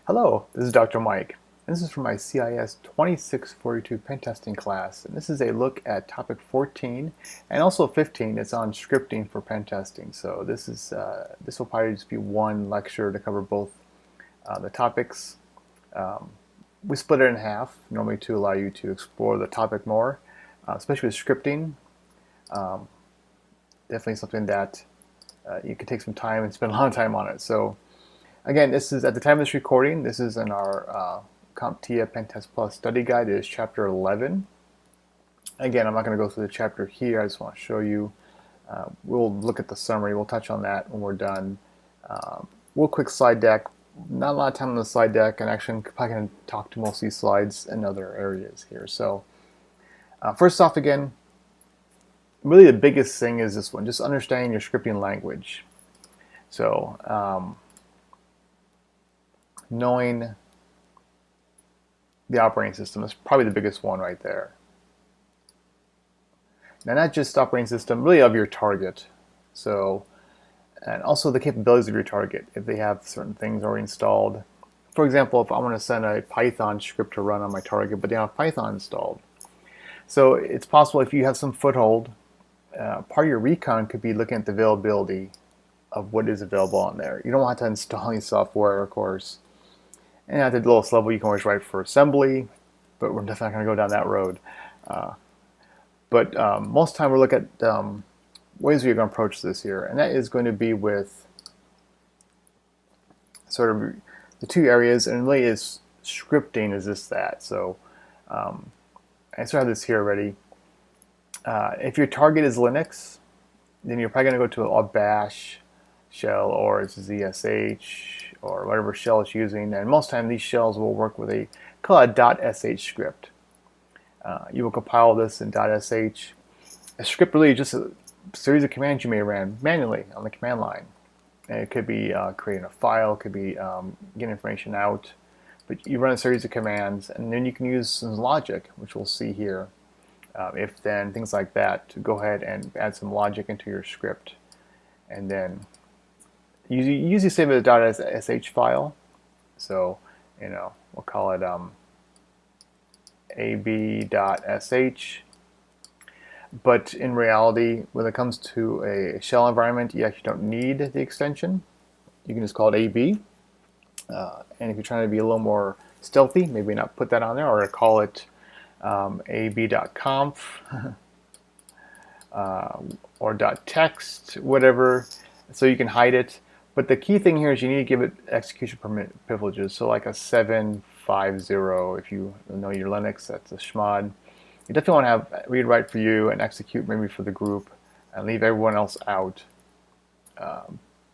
Hello, this is Dr. Mike. This is from my CIS 2642 pen testing class, and this is a look at topic 14 and also 15. It's on scripting for pen testing. So this will probably just be one lecture to cover both the topics. Um, we split it in half, normally to allow you to explore the topic more, especially with scripting. Um, Definitely something that you can take some time and spend a lot of time on it. So again, this is at the time of this recording. This is in our CompTIA Pentest Plus study guide. It is chapter 11. Again, I'm not going to go through the chapter here. I just want to show you. We'll look at the summary. We'll touch on that when we're done. Real quick slide deck. Not a lot of time on the slide deck, and actually I'm probably going to talk to most of these slides in other areas here. So first off, again, really the biggest thing is this one, just understanding your scripting language. So knowing the operating system is probably the biggest one right there. Now, not just operating system, really of your target. So, and also the capabilities of your target, if they have certain things already installed. For example, if I want to send a Python script to run on my target, but they have Python installed. So it's possible if you have some foothold, part of your recon could be looking at the availability of what is available on there. You don't have to install any software, of course. And at the lowest level, you can always write for assembly, but we're definitely not going to go down that road. But most of the time, we'll look at ways we're going to approach this here, and that is going to be with sort of the two areas, and really is scripting is that. So I sort of have this here already. If your target is Linux, then you're probably going to go to a bash shell or it's ZSH or whatever shell it's using, and most of the time these shells will work with a .sh script. You will compile this in .sh. A script really is just a series of commands you may run manually on the command line. And it could be creating a file, it could be getting information out, but you run a series of commands, and then you can use some logic, which we'll see here. If then, things like that, to go ahead and add some logic into your script. And then you usually save it as a .sh file. So, we'll call it ab.sh. But in reality, when it comes to a shell environment, you actually don't need the extension. You can just call it ab. And if you're trying to be a little more stealthy, maybe not put that on there, or call it ab.conf or .text, whatever, so you can hide it. But the key thing here is you need to give it execution privileges. So like a 750, if you know your Linux, that's a chmod. You definitely want to have read-write for you and execute maybe for the group, and leave everyone else out,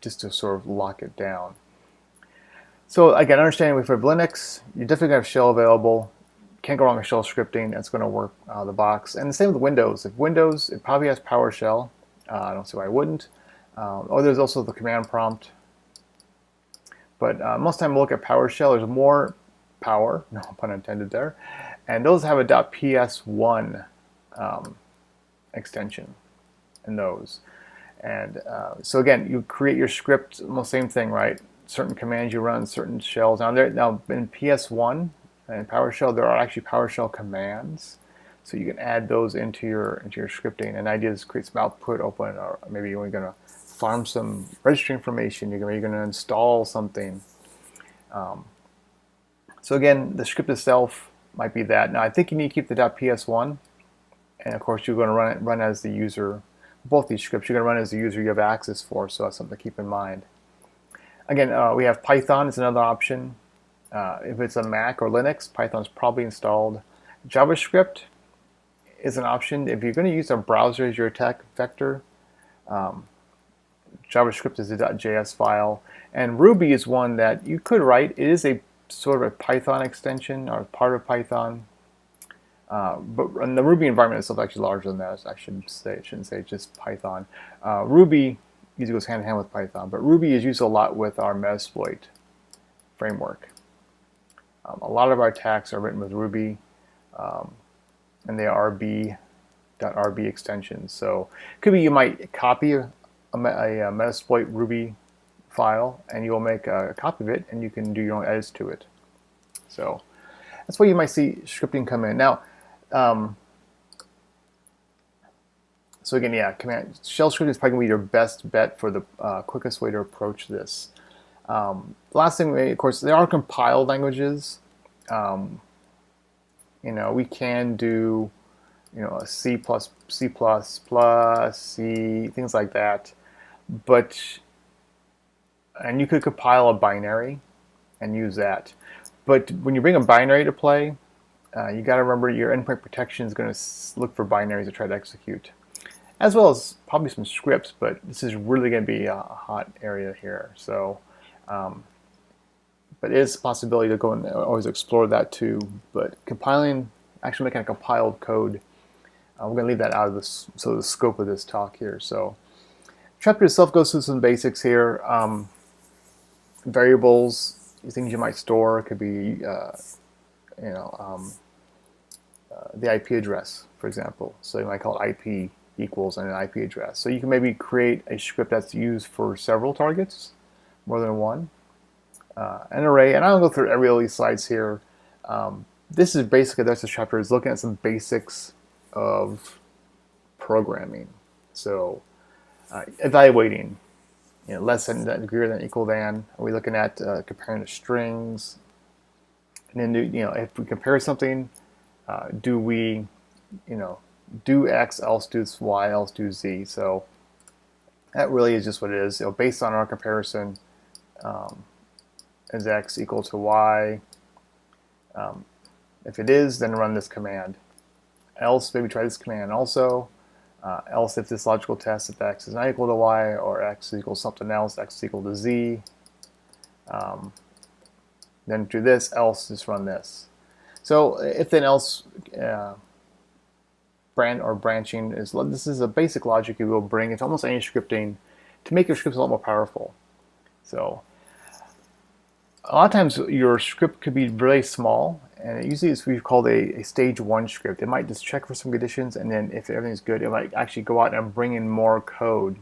just to sort of lock it down. So again, understanding if you have Linux, you definitely have shell available. Can't go wrong with shell scripting. That's going to work out of the box. And the same with Windows. If Windows, it probably has PowerShell. I don't see why it wouldn't. Or there's also the command prompt. But most of the time we'll look at PowerShell. There's more power, no pun intended there. And those have a .ps1 extension in those. And so again, you create your script, almost same thing, right? Certain commands you run, certain shells. Now in PS1 and PowerShell, there are actually PowerShell commands, so you can add those into your scripting. And the idea is create some output, open, or maybe you're going to farm some registry information. You're going to install something. So again, the script itself might be that. Now I think you need to keep the .ps1, and of course you're going to run as the user. Both these scripts you're going to run as the user you have access for, so that's something to keep in mind. Again, we have Python is another option. If it's a Mac or Linux, Python is probably installed. JavaScript is an option. If you're going to use a browser as your attack vector, JavaScript is a .js file. And Ruby is one that you could write. It is a sort of a Python extension or part of Python. But in the Ruby environment itself is actually larger than that. I shouldn't say just Python. Ruby usually goes hand in hand with Python, but Ruby is used a lot with our Metasploit framework. A lot of our attacks are written with Ruby, and they are .rb extensions. So it could be you might copy a Metasploit Ruby file, and you'll make a copy of it, and you can do your own edits to it. So that's where you might see scripting come in. Now, so again, yeah, shell scripting is probably going to be your best bet for the quickest way to approach this. Last thing, of course, there are compiled languages. We can do, a C++, C++, C, things like that. And you could compile a binary and use that. But when you bring a binary to play, you got to remember your endpoint protection is going to look for binaries to try to execute, as well as probably some scripts. But this is really going to be a hot area here. So, but it is a possibility to go and always explore that too. But actually making a compiled code, we're going to leave that out of the scope of this talk here. So, chapter itself goes through some basics here. Variables, things you might store, could be the IP address, for example. So you might call it IP equals and an IP address. So you can maybe create a script that's used for several targets, more than one. An array, and I don't go through every of these slides here. This is basically, this chapter is looking at some basics of programming. So evaluating, less than, greater than, equal than. Are we looking at comparing the strings? And then, if we compare something, do we, do X, else do Y, else do Z. So that really is just what it is. Based on our comparison, is X equal to Y? If it is, then run this command. Else, maybe try this command also. Else, if this logical test, if X is not equal to Y, or X is equal to something else, X is equal to Z. Then do this, else just run this. So if then else branching this is a basic logic you will bring into almost any scripting to make your scripts a lot more powerful. So a lot of times your script could be really small, and it usually is what we've called a stage 1 script. It might just check for some conditions, and then if everything's good, it might actually go out and bring in more code.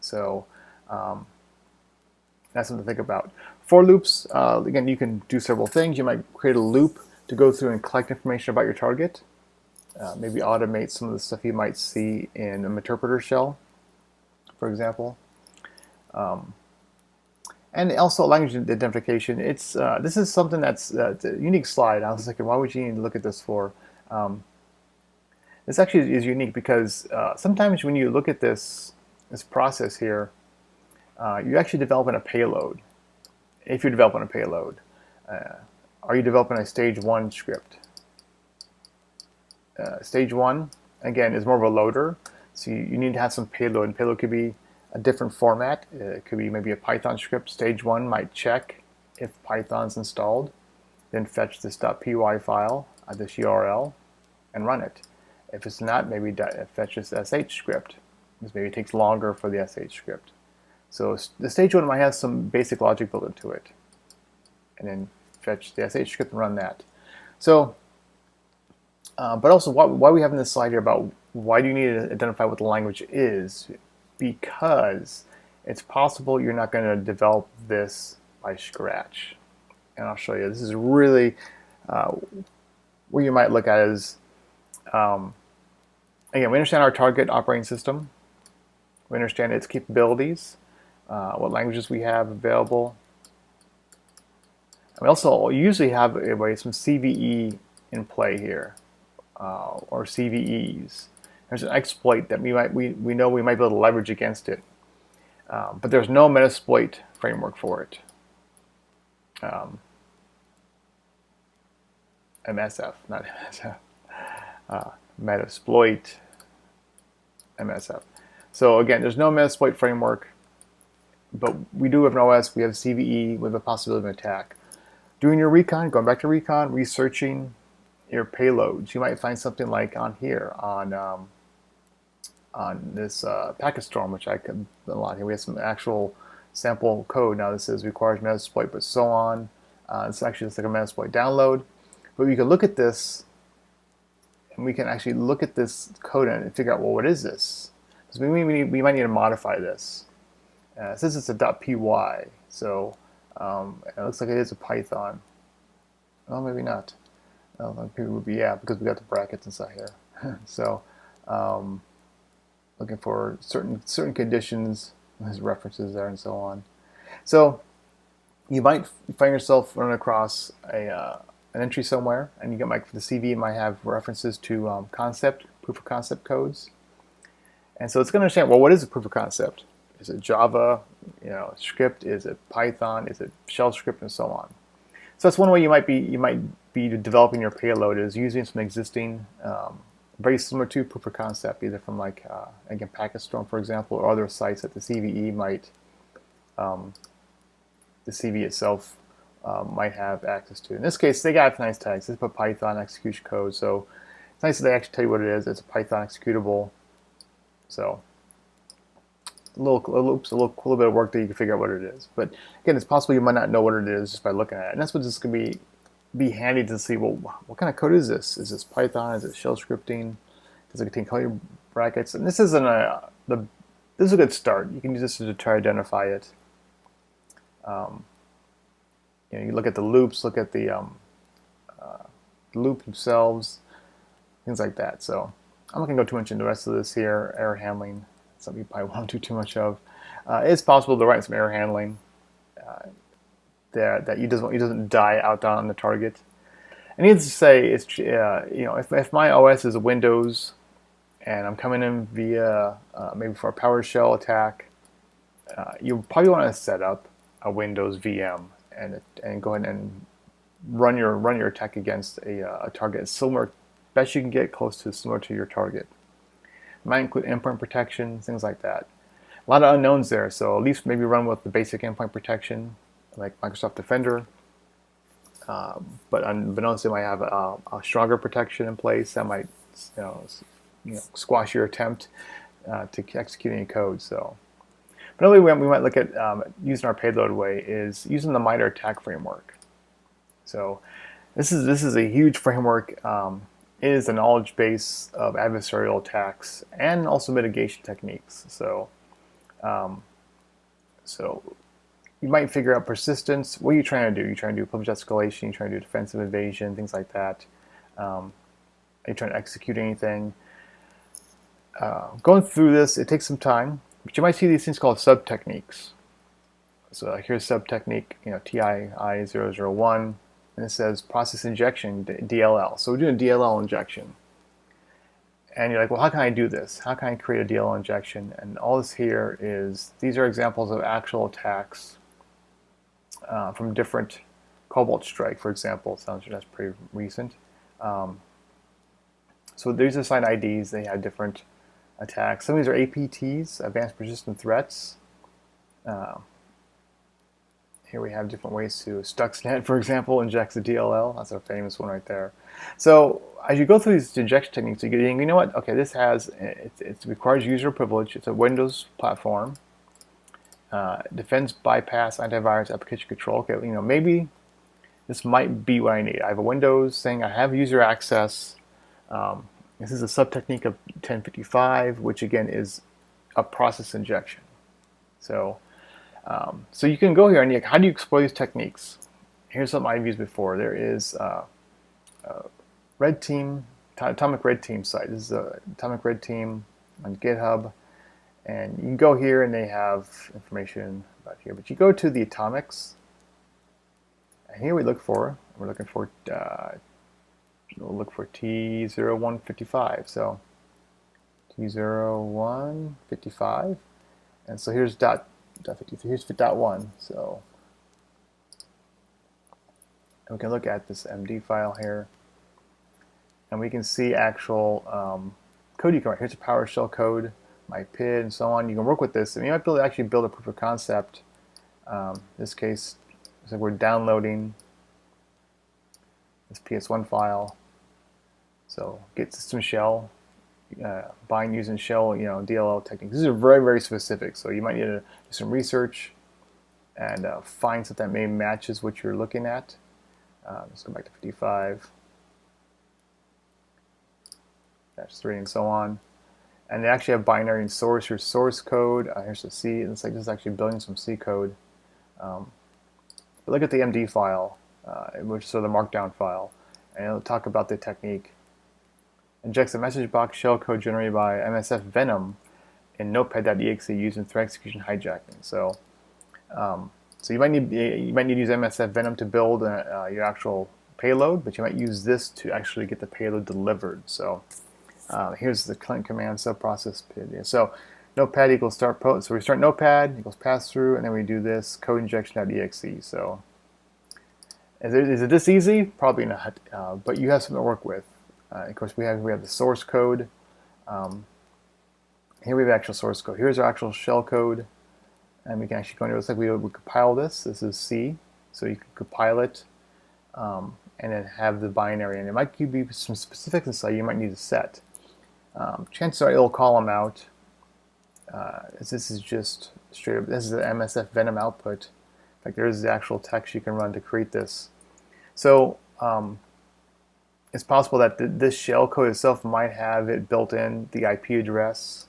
So that's something to think about. For loops, again, you can do several things. You might create a loop to go through and collect information about your target. Maybe automate some of the stuff you might see in an interpreter shell, for example. And also language identification. This is something that's a unique slide. I was thinking, why would you need to look at this for? This actually is unique because sometimes when you look at this process here, you're actually developing a payload. If you're developing a payload, are you developing a stage 1 script? Stage 1, again, is more of a loader. So you need to have some payload. And payload could be a different format. It could be maybe a Python script. Stage 1 might check if Python's installed, then fetch this .py file, this URL, and run it. If it's not, maybe fetch this sh script. This maybe takes longer for the sh script. So the stage 1 might have some basic logic built into it, and then fetch the sh script and run that. So, but also why we have in this slide here about why do you need to identify what the language is? Because it's possible you're not going to develop this by scratch. And I'll show you. This is really where you might look at is, again, we understand our target operating system. We understand its capabilities, what languages we have available. And we also usually have some CVE in play here, or CVEs. There's an exploit that we know we might be able to leverage against it, but there's no Metasploit framework for it. MSF, not MSF. Metasploit, MSF. So again, there's no Metasploit framework, but we do have an OS. We have CVE with a possibility of an attack. Doing your recon, going back to recon, researching your payloads, you might find something like on here on this packet storm, which I could a lot here. We have some actual sample code. Now this says requires Metasploit, but so on. It's actually just like a Metasploit download. But we can look at this, and we can actually look at this code and figure out, well, what is this? Because we might need to modify this. It says it's a .py, so it looks like it is a Python. Well, maybe not. Well, maybe it would be, yeah, because we got the brackets inside here. So looking for certain conditions, there's references there and so on. So you might find yourself running across an entry somewhere, and you get the CV might have references to proof of concept codes. And so it's going to understand, well, what is a proof of concept? Is it Java, script? Is it Python? Is it shell script, and so on? So that's one way you might be developing your payload, is using some existing, very similar to proof of concept, either from again, Packetstorm, for example, or other sites that the CVE might, the CV itself might have access to. In this case, they got nice tags. They put Python execution code, so it's nice that they actually tell you what it is. It's a Python executable. So a little bit of work that you can figure out what it is. But again, it's possible you might not know what it is just by looking at it. And that's what this is going to be handy to see. Well, what kind of code is this? Is this Python? Is it shell scripting? Does it contain curly brackets? And this isn't this is a good start. You can use this to try to identify it. You look at the loops, look at the loop themselves, things like that. So I'm not going to go too much into the rest of this here. Error handling, something you probably won't do too much of. It's possible to write some error handling that he doesn't die out on the target. And needless to say, it's if my OS is a Windows and I'm coming in via maybe for a PowerShell attack, you probably want to set up a Windows VM and go ahead and run your attack against a target similar, best you can get close to similar to your target. It might include endpoint protection, things like that. A lot of unknowns there, so at least maybe run with the basic endpoint protection like Microsoft Defender. But unbeknownst, they might have a stronger protection in place that might squash your attempt to execute any code. So. Another way we might look at using our payload way is using the MITRE ATT&CK framework. So this is a huge framework. It is a knowledge base of adversarial attacks and also mitigation techniques. So you might figure out persistence. What are you trying to do? You're trying to do privilege escalation. You're trying to do defensive evasion, things like that. Are you trying to execute anything? Going through this, it takes some time. But you might see these things called sub-techniques. So here's sub-technique, TII001, and it says process injection, DLL. So we're doing a DLL injection. And you're like, well, how can I do this? How can I create a DLL injection? And all this here is, these are examples of actual attacks from different Cobalt Strike, for example. Sounds that's pretty recent. So these are assigned IDs. They have different attacks. Some of these are APTs, Advanced Persistent Threats. Here we have different ways to, Stuxnet, for example, injects a DLL. That's a famous one right there. So as you go through these injection techniques, you know what? Okay, this it requires user privilege. It's a Windows platform. Defense, bypass, antivirus, application control. Okay, maybe this might be what I need. I have a Windows saying I have user access. This is a sub-technique of 1055, which again is a process injection. So you can go here and how do you explore these techniques? Here's something I've used before. There is Red Team, Atomic Red Team site. This is Atomic Red Team on GitHub. And you can go here and they have information about here. But you go to the atomics. And here we're looking for we'll look for T0155. So T0155. And so here's dot 53. Here's .1. So and we can look at this MD file here. And we can see actual code you can write. Here's a PowerShell code, my PID, and so on. You can work with this. And you might be able to actually build a proof of concept. In this case, so we're downloading this PS1 file. So get system shell, bind using shell, DLL techniques. These are very, very specific. So you might need to do some research and find something that maybe matches what you're looking at. Let's go back to 55, -3, and so on. And they actually have binary and source. Here's source code. Here's the C. It's like this is actually building some C code. But look at the MD file, which is the markdown file, and it'll talk about the technique. Injects a message box shellcode generated by MSF Venom in Notepad.exe using thread execution hijacking. So you might need to use MSF Venom to build your actual payload, but you might use this to actually get the payload delivered. So here's the client command subprocess PID. So Notepad equals start post. So we start Notepad equals pass through, and then we do this code injection.exe. So is it this easy? Probably not, but you have something to work with. Of course, we have the source code. Here we have actual source code. Here's our actual shell code, and we can actually go into it. Looks like we compile this. This is C, so you can compile it, and then have the binary. And it might give you some specifics inside you might need to set. Chances are it'll call them out. This is just straight up. This is the MSF Venom output. In fact, there's the actual text you can run to create this. So it's possible that this shell code itself might have it built in the IP address.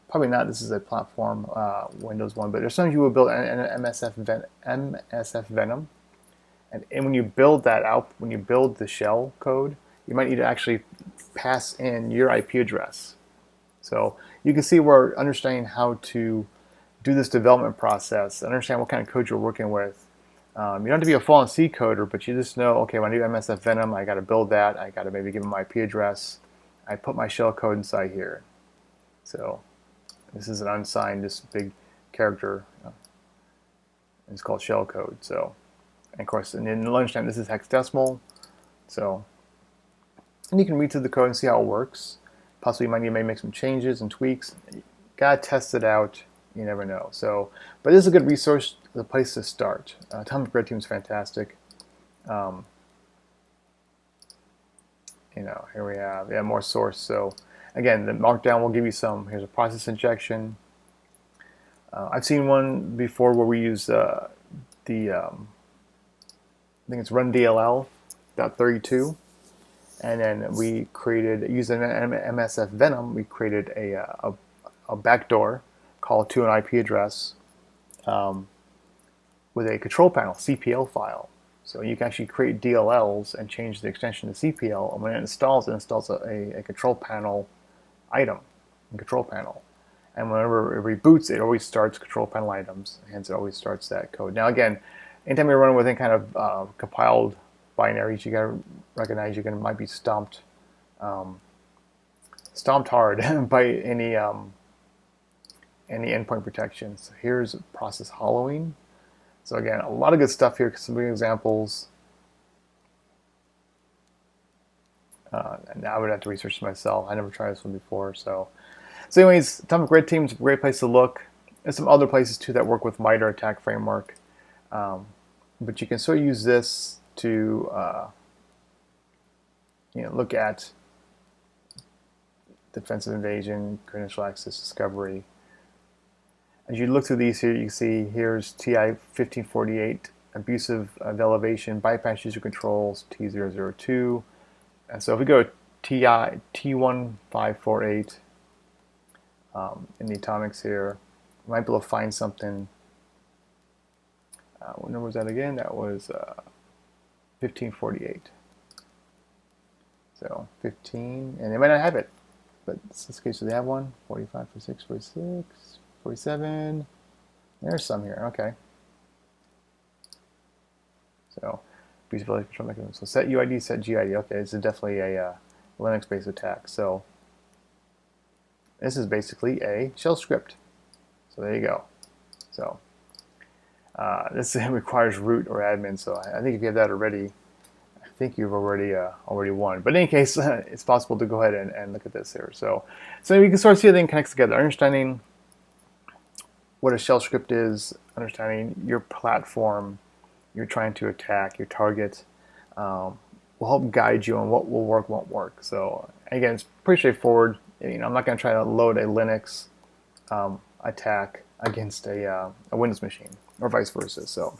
Probably not. This is a platform Windows 1, but there's sometimes you will build an MSF Venom, and when you build that out, when you build the shell code, you might need to actually pass in your IP address. So you can see we're understanding how to do this development process, understand what kind of code you're working with. You don't have to be a full-on C coder, but you just know, okay, when I do MSF Venom, I got to build that. I got to maybe give them my IP address. I put my shell code inside here. So this is an unsigned, this big character. It's called shell code. So, and of course, in lunchtime, this is hexadecimal. So, and you can read through the code and see how it works. Possibly you might need to make some changes and tweaks. You gotta test it out. You never know. So, but this is a good resource, the place to start. Atomic Red Team is fantastic. You know, here we have more source. So again, the markdown will give you some. Here's a process injection. I've seen one before where we use I think it's run DLL.32, and then we created using MSF Venom. We created a backdoor call to an IP address with a control panel CPL file. So you can actually create DLLs and change the extension to CPL, and when it installs a control panel item in control panel. And whenever it reboots, it always starts control panel items, hence it always starts that code. Now again, anytime you're running with any kind of compiled binaries, you gotta recognize you're might be stomped hard by any endpoint protection. So here's process hollowing. So again, a lot of good stuff here. Some good examples. And I would have to research this myself. I never tried this one before. So anyways, Atomic Red Team is a great place to look. There's some other places too that work with MITRE ATT&CK framework. But you can sort of use this to look at defensive invasion, credential access discovery. As you look through these here, you can see here's TI-1548, abusive elevation, bypass user controls, T002. And so if we go to T1548 in the atomics here, we might be able to find something. What number was that again? That was 1548. So 15, and they might not have it, but in this case, do they have one? 45, 46, 46. 47. There's some here. Okay. So, abusability control mechanism. So set UID, set GID. Okay, this is definitely a Linux-based attack. So this is basically a shell script. So there you go. So this requires root or admin. So I think if you have that already, I think you've already won. But in any case, it's possible to go ahead and look at this here. So you can sort of see everything connects together. Understanding what a shell script is, understanding your platform you're trying to attack, your target, will help guide you on what will work, won't work. So again, it's pretty straightforward. I'm not going to try to load a Linux attack against a Windows machine or vice versa. So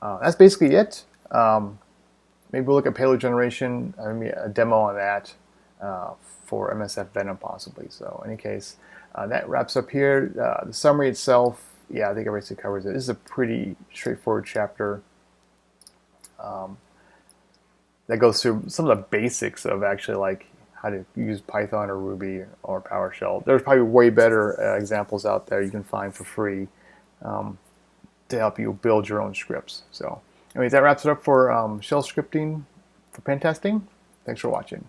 that's basically it. Maybe we'll look at payload generation, a demo on that. for MSF Venom possibly. So in any case, that wraps up here. The summary itself, yeah, I think it basically covers it. This is a pretty straightforward chapter that goes through some of the basics of actually like how to use Python or Ruby or PowerShell. There's probably way better examples out there you can find for free to help you build your own scripts. So anyways, that wraps it up for shell scripting for pen testing. Thanks for watching.